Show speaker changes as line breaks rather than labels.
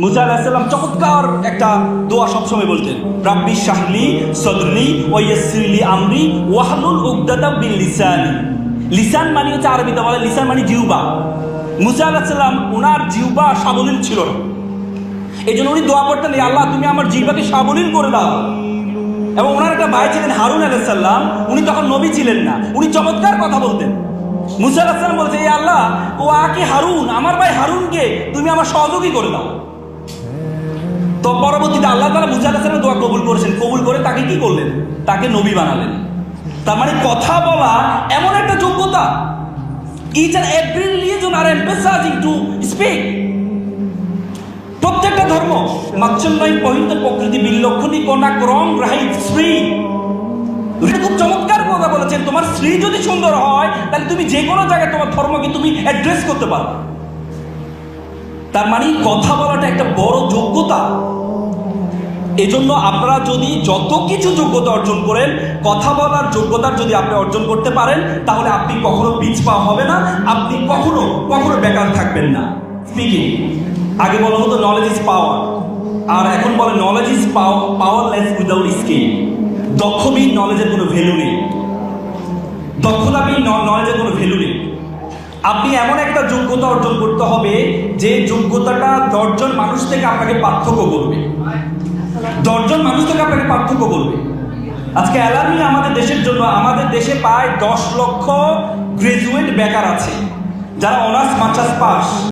মুসা আলাইহিস সালাম চমৎকার একটা দোয়া সবসময় বলতেন, রাব্বি শাহলি সদরি ওয়া ইয়াসসিরলি আমরি ওয়াহলুল উকদাতাম মিন লিসানি। লিসান মানে হচ্ছে আরবিতে বলে লিসান মানে জিহ্বা। মুসা আলাইহিস সালাম ওনার জিহ্বা সাবলীল ছিল না, এই জন্য উনি দোয়া করতেন, আল্লাহ তুমি আমার জিহ্বাকে সাবলীল করে দাও। এবং ওনার একটা ভাই ছিলেন হারুন আলাইহিস সালাম, উনি তখন নবী ছিলেন না, উনি চমৎকার কথা বলতেন। মুসা আলাইহিস সালাম বলছে, এই আল্লাহ ও আকি হারুন, আমার ভাই হারুনকে তুমি আমার সহযোগী করে দাও। তো পরবর্তীতে আল্লাহ তাআলা মুসা আলাইহিস সালামের দোয়া কবুল করেছেন, কবুল করে তাকে কি করলেন, তাকে নবী বানালেন। তার মানে কথা বলা এমন একটা যোগ্যতা, each and every religion are emphasizing to speak. প্রত্যেকটা ধর্ম মাচ্ছন্যায় পহিত প্রকৃতি বিলক্ষণী কোনা ক্রম রাহিত শ্রী, খুব চমৎকার কথা বলেছেন, তোমার স্ত্রী যদি সুন্দর হয় তাহলে তুমি যে কোনো জায়গায় তোমার ধর্মকে তুমি অ্যাড্রেস করতে পারো। তার মানে কথা বলাটা একটা বড় যোগ্যতা। এজন্য আপনারা যদি যত কিছু যোগ্যতা অর্জন করেন, কথা বলার যোগ্যতার যদি আপনি অর্জন করতে পারেন, তাহলে আপনি কখনো পিছপা হবে না, আপনি কখনো কখনো বেকার থাকবেন না। স্পিকিং, আগে বলা হতো নলেজ ইজ পাওয়ার, আর এখন বলে knowledge is powerless without skill. দক্ষবিহীন নলেজের কোনো ভ্যালু নেই, দক্ষতাবিহীন নলেজের কোনো ভ্যালু নেই। আপনি এমন একটা যোগ্যতা অর্জন করতে হবে যে যোগ্যতাটা 10 জন মানুষ থেকে আপনাকে পার্থক্য করবে, 10 জন মানুষ থেকে আপনাকে পার্থক্য করবে। আজকে অ্যালার্মি আমাদের দেশের জন্য, আমাদের দেশে প্রায় 10 লক্ষ গ্রাজুয়েট বেকার আছে, যারা অনার্স মাস্টার্স পাস।